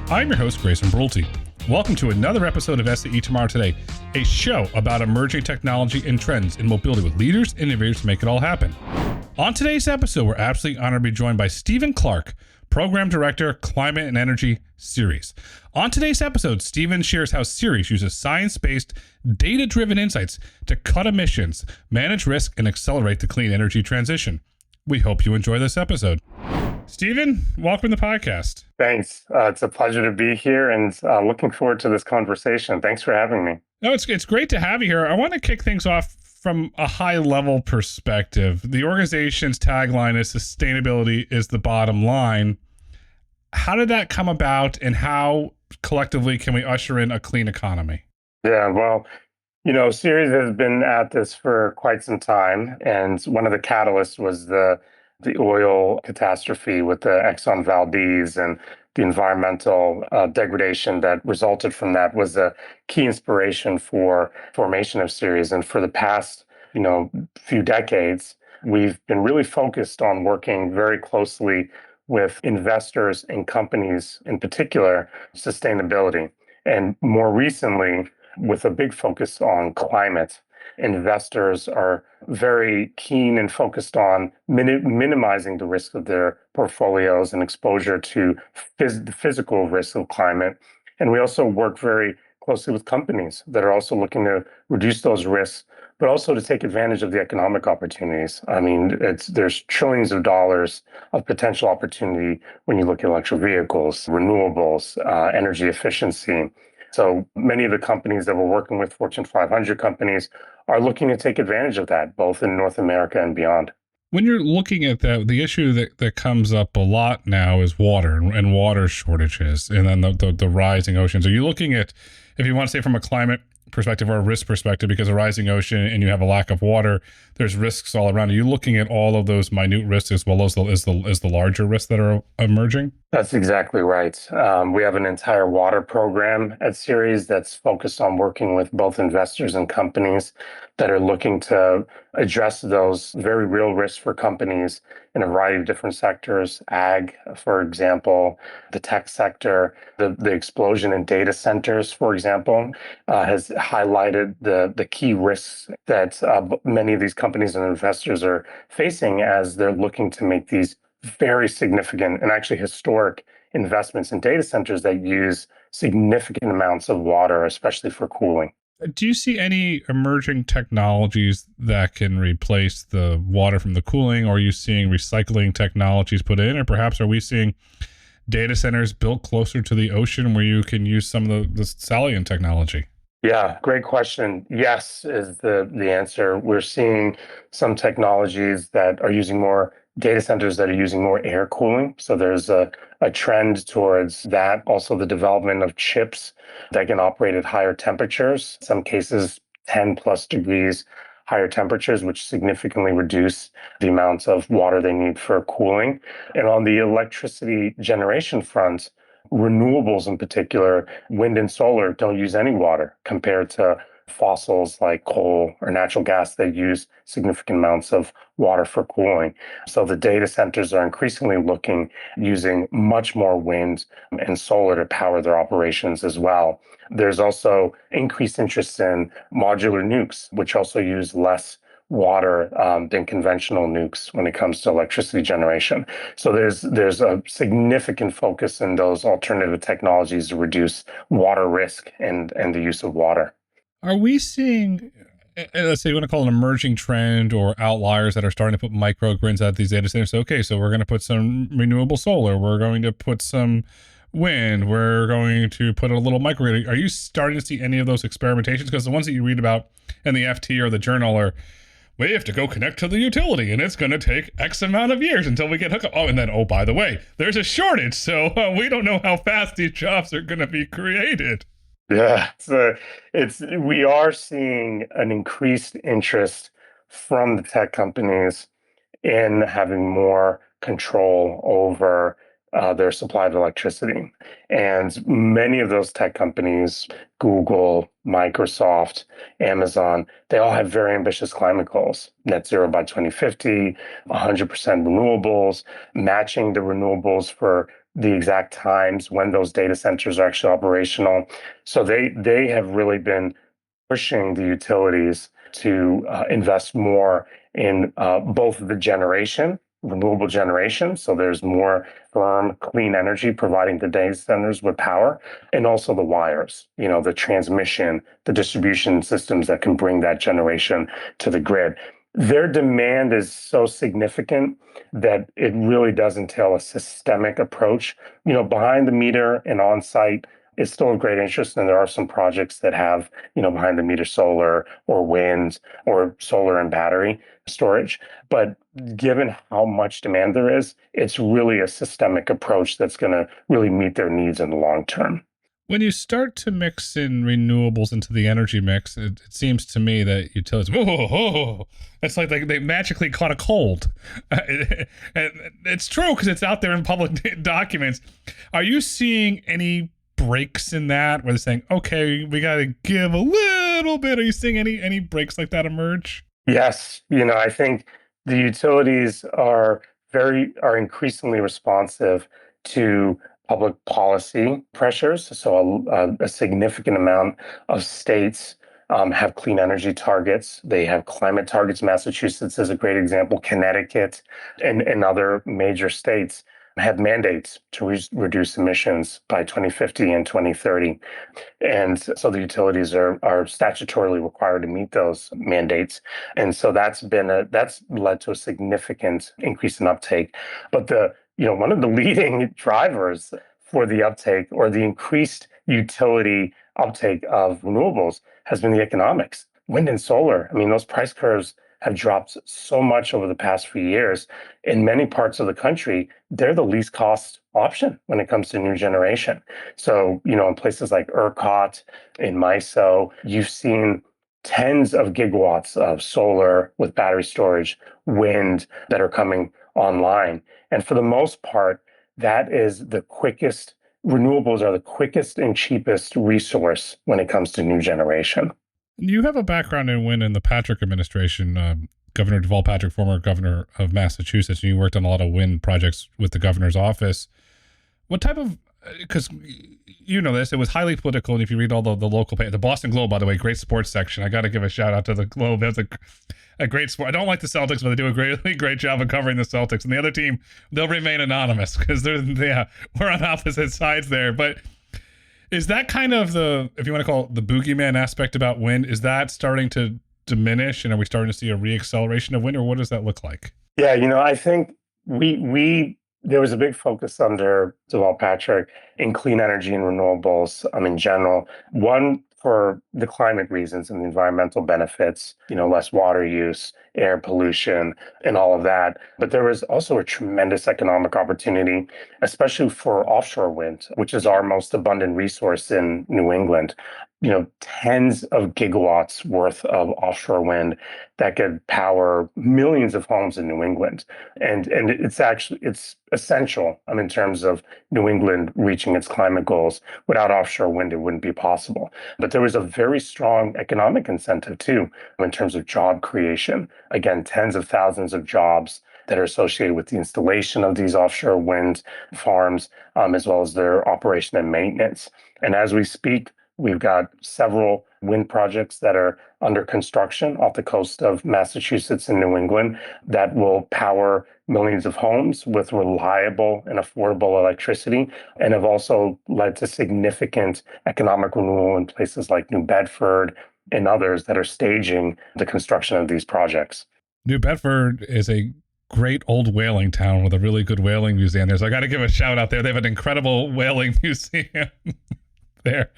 I'm your host, Grayson Brulte. Welcome to another episode of SAE Tomorrow Today, a show about emerging technology and trends in mobility with leaders and innovators to make it all happen. On today's episode, we're absolutely honored to be joined by Clarke, Program Director, Climate and Energy, Ceres. On today's episode, Stephen shares how Ceres uses science-based, data-driven insights to cut emissions, manage risk, and accelerate the clean energy transition. We hope you enjoy this episode. Stephen, welcome to the podcast. Thanks. It's a pleasure to be here and looking forward to this conversation. Thanks for having me. No, it's great to have you here. I want to kick things off from a high-level perspective. The organization's tagline is sustainability is the bottom line. How did that come about, and how collectively can we usher in a clean economy? Yeah, well, Ceres has been at this for quite some time, and one of the catalysts was the oil catastrophe with the Exxon Valdez, and the environmental degradation that resulted from that was a key inspiration for formation of Ceres. And for the past, few decades, we've been really focused on working very closely with investors and companies, in particular, sustainability. And more recently, with a big focus on climate, investors are very keen and focused on minimizing the risk of their portfolios and exposure to the physical risks of climate. And we also work very closely with companies that are also looking to reduce those risks, but also to take advantage of the economic opportunities. I mean, there's trillions of dollars of potential opportunity when you look at electric vehicles, renewables, energy efficiency. So many of the companies that we're working with, Fortune 500 companies, are looking to take advantage of that, both in North America and beyond. When you're looking at that, the issue that comes up a lot now is water and water shortages, and then the rising oceans. Are you looking at, if you want to say from a climate perspective or a risk perspective, because a rising ocean and you have a lack of water, there's risks all around. Are you looking at all of those minute risks as well as the larger risks that are emerging? That's exactly right. We have an entire water program at Ceres that's focused on working with both investors and companies that are looking to address those very real risks for companies in a variety of different sectors. Ag, for example, the tech sector, the explosion in data centers, for example, has highlighted the key risks that many of these companies and investors are facing as they're looking to make these very significant and actually historic investments in data centers that use significant amounts of water, especially for cooling. Do you see any emerging technologies that can replace the water from the cooling, or are you seeing recycling technologies put in, or perhaps are we seeing data centers built closer to the ocean where you can use some of the salient technology? Yeah, great question. Yes is the answer. We're seeing some technologies that are using more data centers that are using more air cooling. So there's a trend towards that. Also, the development of chips that can operate at higher temperatures, in some cases 10 plus degrees higher temperatures, which significantly reduce the amounts of water they need for cooling. And on the electricity generation front, renewables in particular, wind and solar don't use any water compared to fossils like coal or natural gas that use significant amounts of water for cooling. So the data centers are increasingly using much more wind and solar to power their operations as well. There's also increased interest in modular nukes, which also use less water than conventional nukes when it comes to electricity generation. So there's a significant focus in those alternative technologies to reduce water risk and the use of water. Are we seeing, let's say you want to call it an emerging trend or outliers that are starting to put microgrids at these data centers? Okay, so we're going to put some renewable solar, we're going to put some wind, we're going to put a little microgrid. Are you starting to see any of those experimentations? Because the ones that you read about in the FT or the journal are, we have to go connect to the utility, and it's going to take X amount of years until we get hooked up. Oh, and then, by the way, there's a shortage, so we don't know how fast these jobs are going to be created. Yeah, we are seeing an increased interest from the tech companies in having more control over their supply of electricity. And many of those tech companies, Google, Microsoft, Amazon, they all have very ambitious climate goals. Net zero by 2050, 100% renewables, matching the renewables for the exact times when those data centers are actually operational. So they have really been pushing the utilities to invest more in both the generation, renewable generation. So there's more firm, clean energy providing the data centers with power, and also the wires, the transmission, the distribution systems that can bring that generation to the grid. Their demand is so significant that it really does entail a systemic approach. Behind the meter and on site is still of great interest, and there are some projects that have, behind the meter solar or wind or solar and battery storage. But given how much demand there is, it's really a systemic approach that's going to really meet their needs in the long term. When you start to mix in renewables into the energy mix, it seems to me that utilities, it's like they magically caught a cold. And it's true because it's out there in public documents. Are you seeing any breaks in that where they're saying, okay, we got to give a little bit? Are you seeing any breaks like that emerge? Yes. I think the utilities are increasingly responsive to public policy pressures. So a significant amount of states have clean energy targets. They have climate targets. Massachusetts is a great example. Connecticut and other major states have mandates to reduce emissions by 2050 and 2030. And so the utilities are statutorily required to meet those mandates. And so that's led to a significant increase in uptake. But one of the leading drivers for the uptake or the increased utility uptake of renewables has been the economics. Wind and solar, those price curves have dropped so much over the past few years. In many parts of the country, they're the least cost option when it comes to new generation. So, in places like ERCOT, in MISO, you've seen tens of gigawatts of solar with battery storage, wind that are coming online. And for the most part, that is the quickest, renewables are the quickest and cheapest resource when it comes to new generation. You have a background in wind in the Patrick administration. Governor Deval Patrick, former governor of Massachusetts, and you worked on a lot of wind projects with the governor's office. What type of, because you know this, it was highly political, and if you read all the local, the Boston Globe, by the way, great sports section. I got to give a shout out to the Globe. That's a great sport. I don't like the Celtics, but they do a really great job of covering the Celtics. And the other team, they'll remain anonymous because we're on opposite sides there. But is that kind of the, if you want to call it the boogeyman aspect about wind, is that starting to diminish, and are we starting to see a reacceleration of wind, or what does that look like? Yeah, I think there was a big focus under Deval Patrick in clean energy and renewables in general. One, for the climate reasons and the environmental benefits, less water use, air pollution, and all of that. But there was also a tremendous economic opportunity, especially for offshore wind, which is our most abundant resource in New England. Tens of gigawatts worth of offshore wind that could power millions of homes in New England. And it's essential in terms of New England reaching its climate goals. Without offshore wind, it wouldn't be possible. But there was a very strong economic incentive too, in terms of job creation. Again, tens of thousands of jobs that are associated with the installation of these offshore wind farms, as well as their operation and maintenance. And as we speak, we've got several wind projects that are under construction off the coast of Massachusetts and New England that will power millions of homes with reliable and affordable electricity, and have also led to significant economic renewal in places like New Bedford and others that are staging the construction of these projects. New Bedford is a great old whaling town with a really good whaling museum there. So I got to give a shout out there. They have an incredible whaling museum there.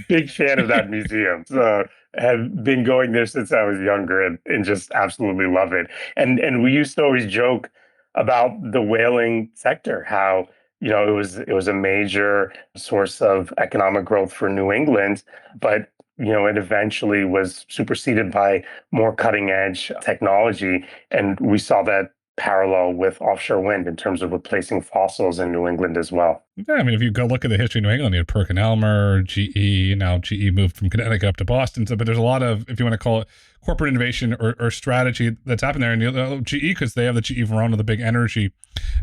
Big fan of that museum. So have been going there since I was younger and just absolutely love it. And we used to always joke about the whaling sector, how it was a major source of economic growth for New England, but it eventually was superseded by more cutting edge technology. And we saw that parallel with offshore wind in terms of replacing fossils in New England as well. Yeah, I mean, if you go look at the history of New England, you had Perkin Elmer, GE. Now GE moved from Connecticut up to Boston. So, but there's a lot of, if you want to call it corporate innovation or strategy that's happened there. And GE, because they have the GE Verona, the big energy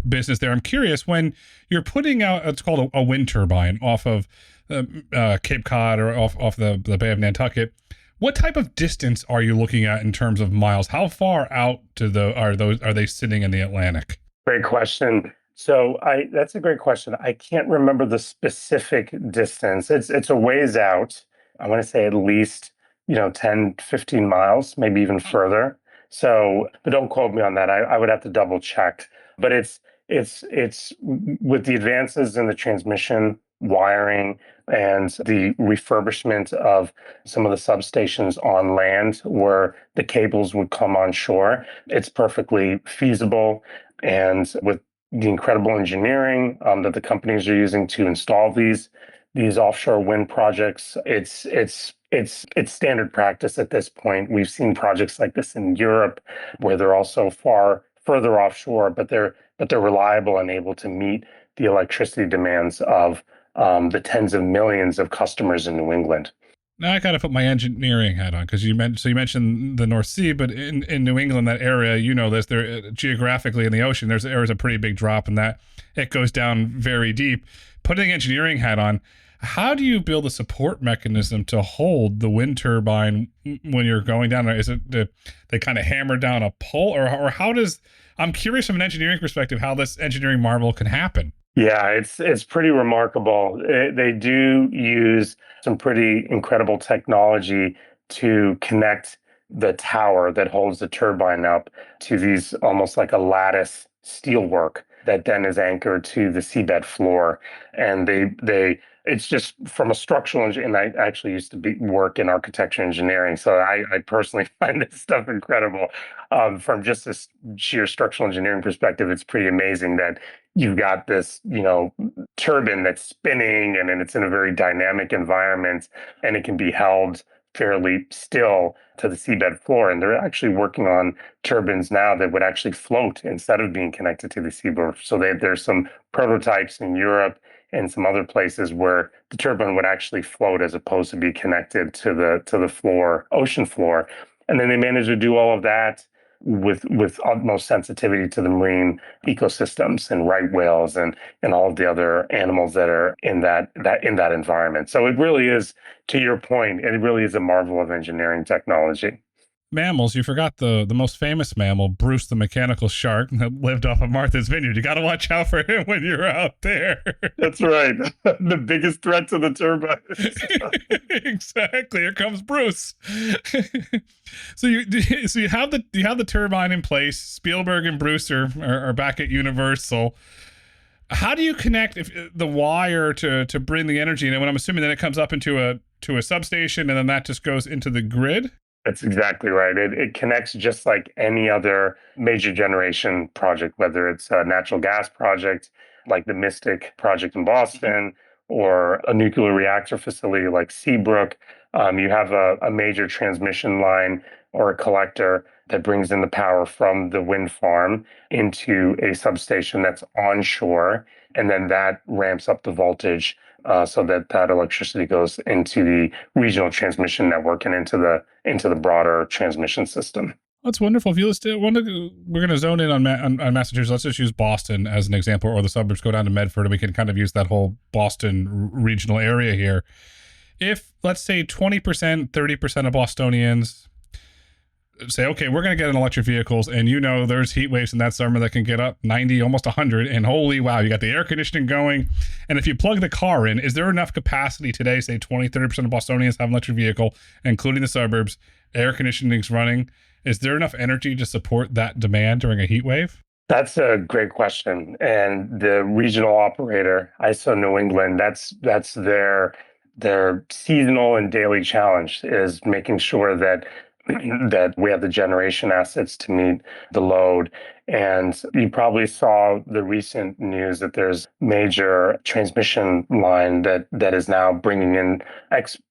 business there. I'm curious, when you're putting out, it's called a wind turbine off of Cape Cod or off the Bay of Nantucket. What type of distance are you looking at in terms of miles? How far out are they sitting in the Atlantic? Great question. So that's a great question. I can't remember the specific distance. It's a ways out. I want to say at least, 10, 15 miles, maybe even further. So, but don't quote me on that. I would have to double check. But it's with the advances in the transmission wiring and the refurbishment of some of the substations on land where the cables would come on shore. It's perfectly feasible. And with the incredible engineering that the companies are using to install these offshore wind projects, it's standard practice at this point. We've seen projects like this in Europe where they're also far further offshore, but they're reliable and able to meet the electricity demands of the tens of millions of customers in New England. Now I got to put my engineering hat on because you mentioned the North Sea, but in New England, that area, there geographically in the ocean, there's a pretty big drop, and that it goes down very deep. Putting engineering hat on, how do you build a support mechanism to hold the wind turbine when you're going down there? Is it they kind of hammer down a pole, or how does? I'm curious from an engineering perspective how this engineering marvel can happen. Yeah, it's pretty remarkable. They do use some pretty incredible technology to connect the tower that holds the turbine up to these almost like a lattice steelwork that then is anchored to the seabed floor. And it's just from a structural and I actually used to work in architecture engineering, so I personally find this stuff incredible. From just this sheer structural engineering perspective, it's pretty amazing that you've got this, turbine that's spinning and it's in a very dynamic environment, and it can be held fairly still to the seabed floor. And they're actually working on turbines now that would actually float instead of being connected to the seabed. So there's some prototypes in Europe and some other places where the turbine would actually float as opposed to be connected to the floor, ocean floor. And then they managed to do all of that with utmost sensitivity to the marine ecosystems and right whales and all of the other animals that are in that environment. So it really is, to your point, it really is a marvel of engineering technology. Mammals, you forgot the most famous mammal, Bruce the mechanical shark, that lived off of Martha's Vineyard. You got to watch out for him when you're out there. That's right. The biggest threat to the turbines. Exactly. Here comes Bruce. So you have the turbine in place. Spielberg and Bruce are back at Universal. How do you connect the wire to bring the energy in? And when I'm assuming that it comes up into a substation and then that just goes into the grid? That's exactly right. It connects just like any other major generation project, whether it's a natural gas project like the Mystic project in Boston or a nuclear reactor facility like Seabrook. You have a major transmission line or a collector that brings in the power from the wind farm into a substation that's onshore, and then that ramps up the voltage so that electricity goes into the regional transmission network and into the broader transmission system. That's wonderful. If you we're going to zone in on Massachusetts. Let's just use Boston as an example, or the suburbs go down to Medford, and we can kind of use that whole Boston regional area here. If, let's say, 20%, 30% of Bostonians say, okay, we're going to get in electric vehicles, and there's heat waves in that summer that can get up 90, almost 100, and holy wow, you got the air conditioning going. And if you plug the car in, is there enough capacity today, say 20, 30% of Bostonians have an electric vehicle, including the suburbs, air conditioning's running? Is there enough energy to support that demand during a heat wave? That's a great question. And the regional operator, ISO New England, that's their seasonal and daily challenge, is making sure that that we have the generation assets to meet the load. And you probably saw the recent news that there's major transmission line that is now bringing in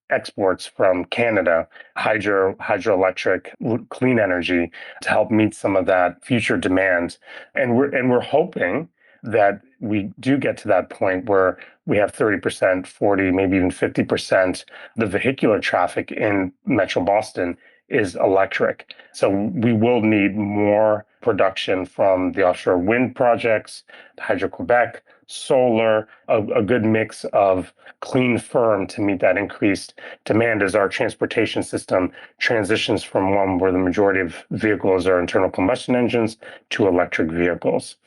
exports from Canada, hydroelectric clean energy to help meet some of that future demand. And we're hoping that we do get to that point where we have 30%, 40, maybe even 50% the vehicular traffic in Metro Boston is electric. So we will need more production from the offshore wind projects, Hydro-Quebec, solar, a good mix of clean firm to meet that increased demand as our transportation system transitions from one where the majority of vehicles are internal combustion engines to electric vehicles.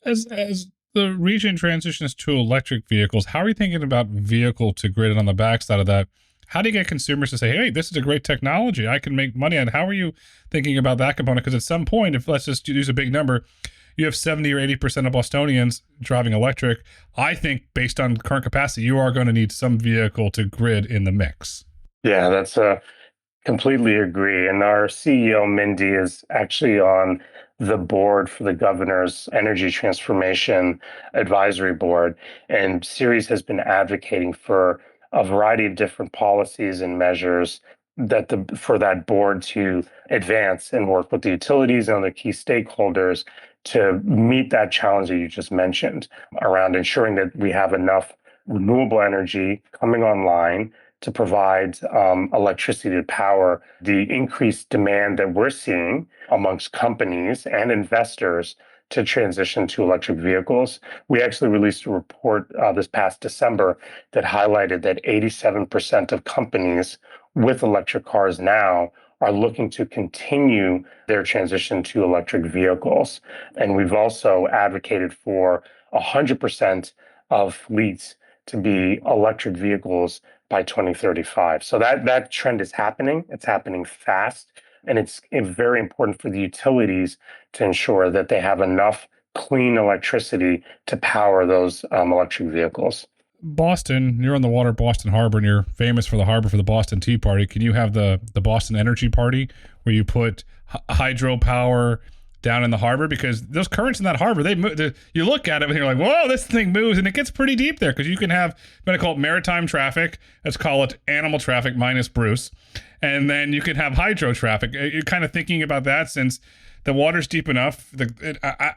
As the region transitions to electric vehicles, how are you thinking about vehicle to grid on the backside of that? How do you get consumers to say, hey, this is a great technology, I can make money on it? How are you thinking about that component? Because at some point, if let's just use a big number, you have 70 or 80% of Bostonians driving electric. I think based on current capacity, you are going to need some vehicle to grid in the mix. Yeah, that's a completely agree. And our CEO, Mindy, is actually on the board for the governor's energy transformation advisory board. And Ceres has been advocating for a variety of different policies and measures for that board to advance and work with the utilities and other key stakeholders to meet that challenge that you just mentioned around ensuring that we have enough renewable energy coming online to provide electricity to power the increased demand that we're seeing amongst companies and investors to transition to electric vehicles. We actually released a report this past December that highlighted that 87% of companies with electric cars now are looking to continue their transition to electric vehicles. And we've also advocated for 100% of fleets to be electric vehicles by 2035. So that trend is happening. It's happening fast. And it's very important for the utilities to ensure that they have enough clean electricity to power those electric vehicles. Boston, you're on the water, Boston Harbor, and you're famous for the harbor for the Boston Tea Party. Can you have the Boston Energy Party where you put hydropower down in the harbor? Because those currents in that harbor, they move. You look at it and you're like, whoa, this thing moves, and it gets pretty deep there because you can have, I'm going to call it maritime traffic. Let's call it animal traffic minus Bruce. And then you can have hydro traffic. You're kind of thinking about that since the water's deep enough.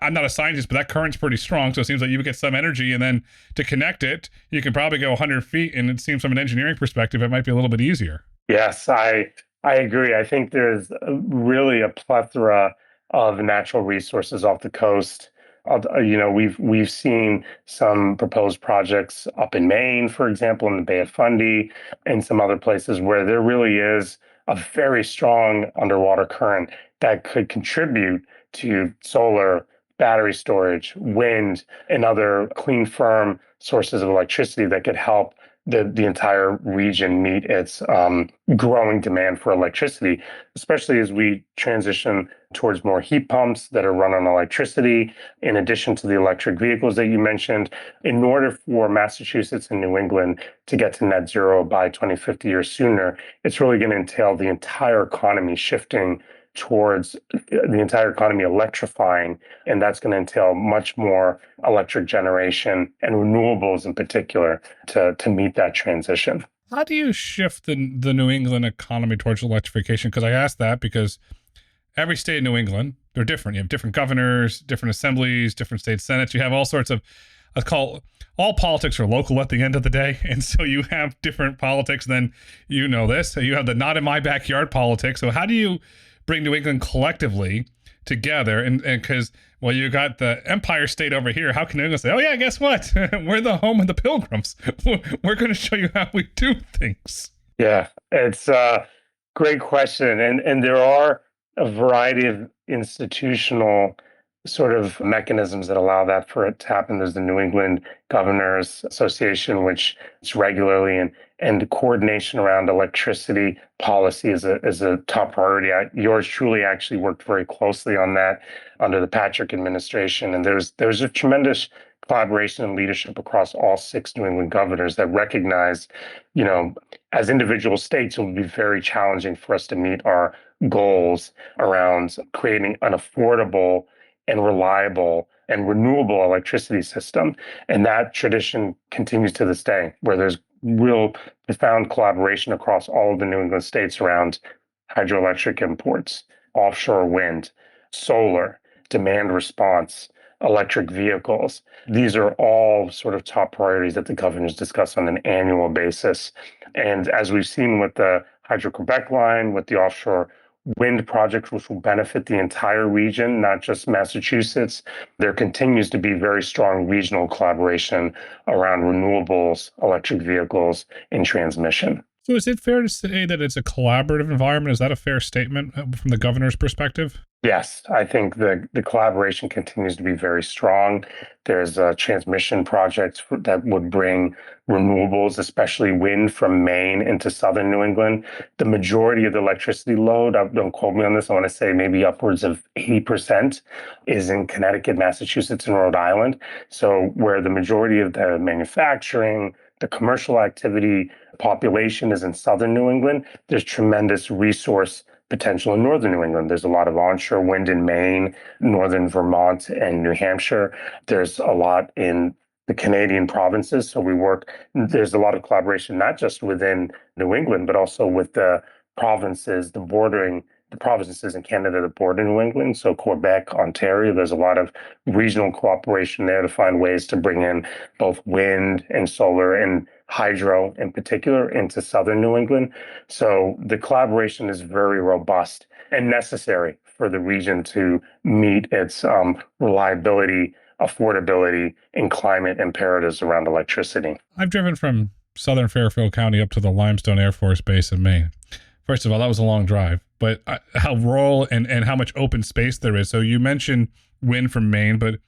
I'm not a scientist, but that current's pretty strong. So it seems like you would get some energy, and then to connect it, you can probably go 100 feet. And it seems from an engineering perspective, it might be a little bit easier. Yes, I agree. I think there's really a plethora of natural resources off the coast. We've seen some proposed projects up in Maine, for example, in the Bay of Fundy, and some other places where there really is a very strong underwater current that could contribute to solar, battery storage, wind, and other clean, firm sources of electricity that could help the entire region meet its growing demand for electricity, especially as we transition towards more heat pumps that are run on electricity, in addition to the electric vehicles that you mentioned. In order for Massachusetts and New England to get to net zero by 2050 or sooner, it's really going to entail the entire economy shifting towards the entire economy electrifying, and that's going to entail much more electric generation and renewables in particular to meet that transition. How do you shift the New England economy towards electrification? Because I ask that because every state in New England, they're different. You have different governors, different assemblies, different state senates. You have all sorts of, let's call all politics are local at the end of the day. And so you have different politics. Then you know this. So you have the not in my backyard politics. So how do you bring New England collectively together? And because, well, you got the Empire State over here. How can New England say, oh yeah, guess what? We're the home of the Pilgrims. We're going to show you how we do things. Yeah, it's a great question. And there are a variety of institutional sort of mechanisms that allow that for it to happen. There's the New England Governors Association, which is regularly and coordination around electricity policy is a top priority. Yours truly actually worked very closely on that under the Patrick administration, and there's a tremendous collaboration and leadership across all 6 New England governors that recognize, as individual states, it will be very challenging for us to meet our goals around creating an affordable and reliable and renewable electricity system. And that tradition continues to this day, where there's real profound collaboration across all of the New England states around hydroelectric imports, offshore wind, solar, demand response, electric vehicles. These are all sort of top priorities that the governors discuss on an annual basis. And as we've seen with the Hydro-Quebec line, with the offshore wind projects, which will benefit the entire region, not just Massachusetts, there continues to be very strong regional collaboration around renewables, electric vehicles, and transmission. So is it fair to say that it's a collaborative environment? Is that a fair statement from the governor's perspective? Yes, I think the collaboration continues to be very strong. There's transmission projects that would bring renewables, especially wind from Maine into southern New England. The majority of the electricity load, don't quote me on this, I want to say maybe upwards of 80% is in Connecticut, Massachusetts, and Rhode Island. So where the majority of the manufacturing, the commercial activity population is in southern New England, there's tremendous resource potential in northern New England. There's a lot of onshore wind in Maine, northern Vermont, and New Hampshire. There's a lot in the Canadian provinces. So there's a lot of collaboration, not just within New England, but also with the provinces, the provinces in Canada that border New England. So Quebec, Ontario, there's a lot of regional cooperation there to find ways to bring in both wind and solar and hydro in particular into southern New England. So the collaboration is very robust and necessary for the region to meet its reliability, affordability, and climate imperatives around electricity. I've driven from southern Fairfield County up to the Limestone Air Force Base in Maine. First of all, that was a long drive, but how rural and how much open space there is. So you mentioned wind from Maine, but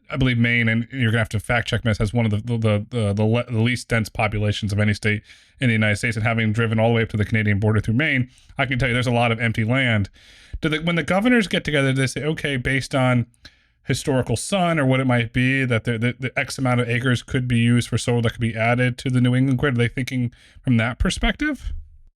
I believe Maine, and you're gonna have to fact check this, has one of the least dense populations of any state in the United States. And having driven all the way up to the Canadian border through Maine, I can tell you there's a lot of empty land. When the governors get together, they say, okay, based on historical sun or what it might be, that the X amount of acres could be used for solar that could be added to the New England grid. Are they thinking from that perspective?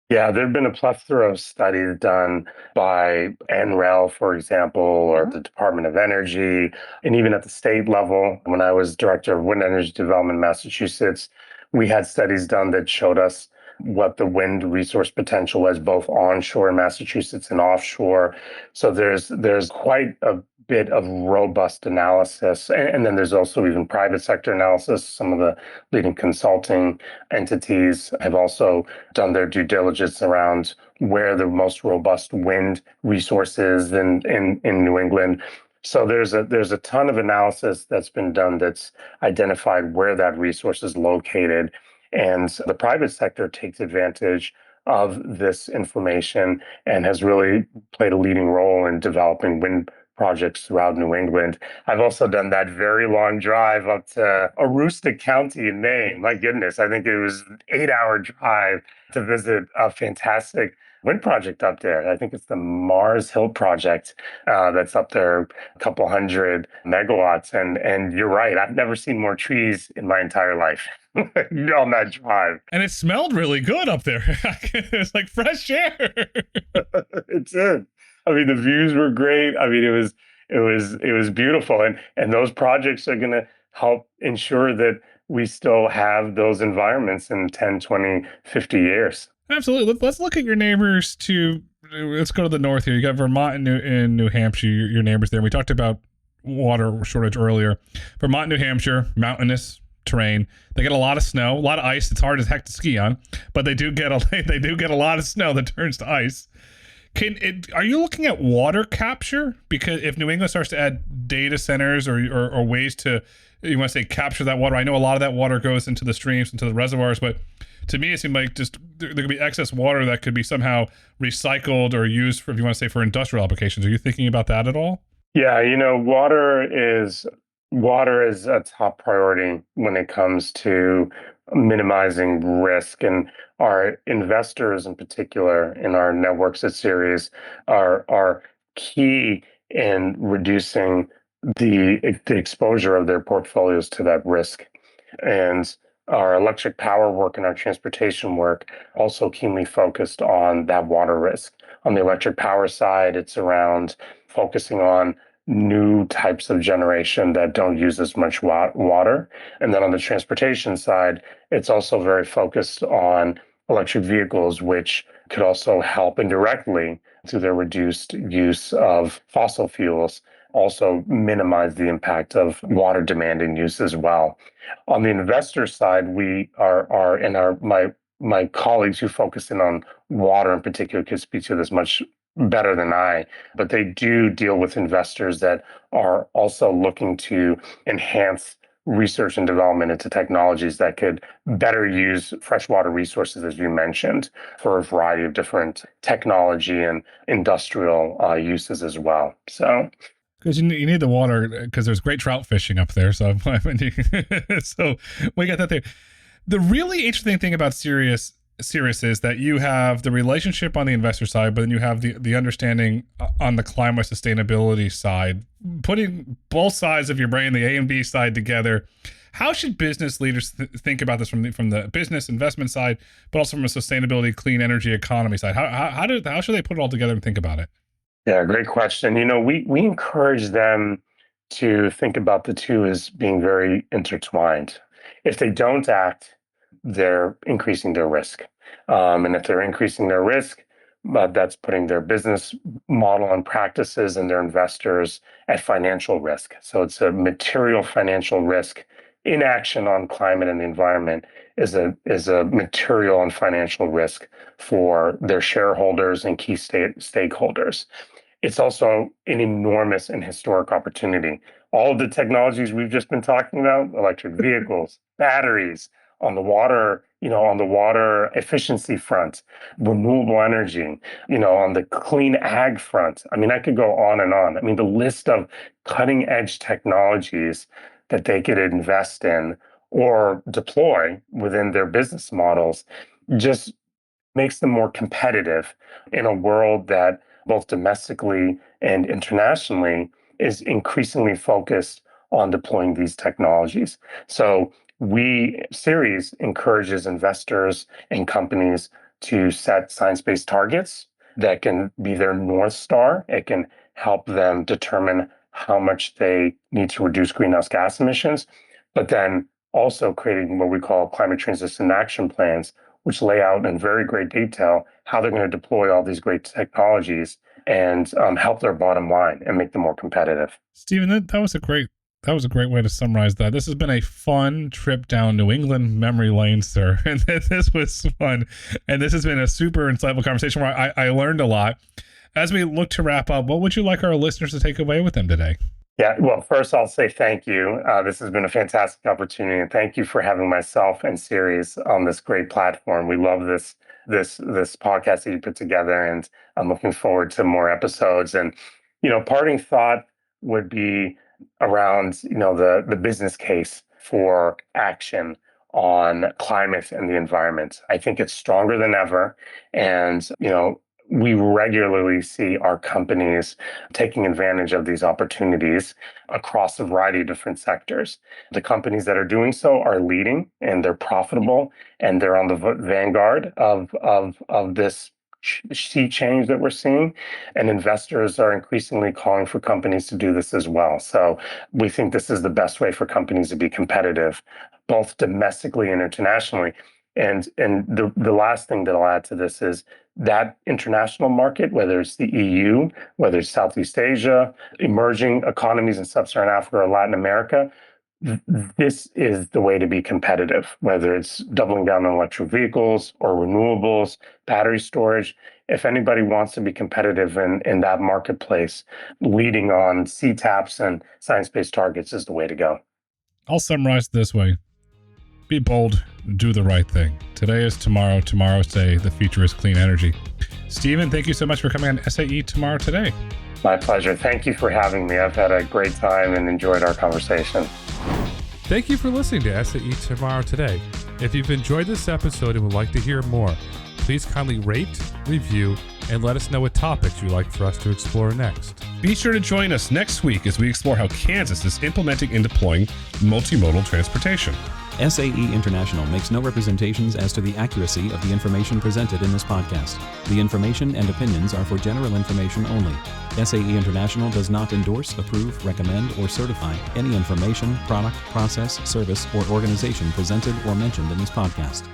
Yeah, there have been a plethora of studies done by NREL, for example, or the Department of Energy, and even at the state level. When I was director of wind energy development in Massachusetts, we had studies done that showed us what the wind resource potential was, both onshore in Massachusetts and offshore. So there's quite a bit of robust analysis. And then there's also even private sector analysis. Some of the leading consulting entities have also done their due diligence around where the most robust wind resource is in New England. So there's a ton of analysis that's been done that's identified where that resource is located. And the private sector takes advantage of this information and has really played a leading role in developing wind projects throughout New England. I've also done that very long drive up to Aroostook County in Maine. My goodness, I think it was an 8-hour drive to visit a fantastic wind project up there. I think it's the Mars Hill project that's up there, a couple hundred megawatts. And you're right, I've never seen more trees in my entire life on that drive. And it smelled really good up there. It's like fresh air. It did. I mean, the views were great. I mean, it was beautiful. And those projects are going to help ensure that we still have those environments in 10, 20, 50 years. Absolutely. Let's look at your neighbors let's go to the north here. You got Vermont and New Hampshire, your neighbors there. We talked about water shortage earlier. Vermont, New Hampshire, mountainous terrain. They get a lot of snow, a lot of ice. It's hard as heck to ski on, but they do get a lot of snow that turns to ice. Are you looking at water capture? Because if New England starts to add data centers or ways to, you want to say, capture that water, I know a lot of that water goes into the streams, into the reservoirs, but to me, it seemed like just there could be excess water that could be somehow recycled or used for, if you want to say, for industrial applications. Are you thinking about that at all? Yeah, water is a top priority when it comes to minimizing risk. And our investors in particular in our networks at Ceres are key in reducing the exposure of their portfolios to that risk. And our electric power work and our transportation work also keenly focused on that water risk. On the electric power side, it's around focusing on new types of generation that don't use as much water. And then on the transportation side, it's also very focused on electric vehicles, which could also help indirectly through their reduced use of fossil fuels, also minimize the impact of water demand and use as well. On the investor side, we are in my colleagues who focus in on water in particular could speak to this much better than I, but they do deal with investors that are also looking to enhance research and development into technologies that could better use freshwater resources, as you mentioned, for a variety of different technology and industrial uses as well. So, because you need the water because there's great trout fishing up there. So, so we got that there. The really interesting thing about Ceres is that you have the relationship on the investor side, but then you have the understanding on the climate sustainability side, putting both sides of your brain, the A and B side together. How should business leaders think about this from the business investment side, but also from a sustainability, clean energy economy side? How should they put it all together and think about it? Yeah, great question. We encourage them to think about the two as being very intertwined. If they don't act, they're increasing their risk. And if they're increasing their risk, that's putting their business model and practices and their investors at financial risk. So it's a material financial risk. Inaction on climate and the environment is a material and financial risk for their shareholders and key stakeholders. It's also an enormous and historic opportunity. All of the technologies we've just been talking about, electric vehicles, batteries, on the water efficiency front, renewable energy, on the clean ag front. I mean, I could go on and on. I mean, the list of cutting edge technologies that they could invest in or deploy within their business models just makes them more competitive in a world that both domestically and internationally is increasingly focused on deploying these technologies. So Ceres encourages investors and companies to set science-based targets that can be their North Star. It can help them determine how much they need to reduce greenhouse gas emissions, but then also creating what we call climate transition action plans, which lay out in very great detail how they're going to deploy all these great technologies and help their bottom line and make them more competitive. Stephen, that was a great way to summarize that. This has been a fun trip down New England memory lane, sir. And this was fun. And this has been a super insightful conversation where I learned a lot. As we look to wrap up, what would you like our listeners to take away with them today? Yeah, well, first I'll say thank you. This has been a fantastic opportunity, and thank you for having myself and Ceres on this great platform. We love this podcast that you put together, and I'm looking forward to more episodes. And parting thought would be around the business case for action on climate and the environment. I think it's stronger than ever, and we regularly see our companies taking advantage of these opportunities across a variety of different sectors. The companies that are doing so are leading, and they're profitable, and they're on the vanguard of this sea change that we're seeing. And investors are increasingly calling for companies to do this as well. So we think this is the best way for companies to be competitive, both domestically and internationally. And the last thing that I'll add to this is that international market, whether it's the EU, whether it's Southeast Asia, emerging economies in Sub-Saharan Africa or Latin America, this is the way to be competitive, whether it's doubling down on electric vehicles or renewables, battery storage. If anybody wants to be competitive in that marketplace, leading on CTAPs and science-based targets is the way to go. I'll summarize it this way. Be bold, do the right thing. Today is tomorrow, tomorrow's day, the future is clean energy. Stephen, thank you so much for coming on SAE Tomorrow Today. My pleasure. Thank you for having me. I've had a great time and enjoyed our conversation. Thank you for listening to SAE Tomorrow Today. If you've enjoyed this episode and would like to hear more, please kindly rate, review, and let us know what topics you'd like for us to explore next. Be sure to join us next week as we explore how Kansas is implementing and deploying multimodal transportation. SAE International makes no representations as to the accuracy of the information presented in this podcast. The information and opinions are for general information only. SAE International does not endorse, approve, recommend, or certify any information, product, process, service, or organization presented or mentioned in this podcast.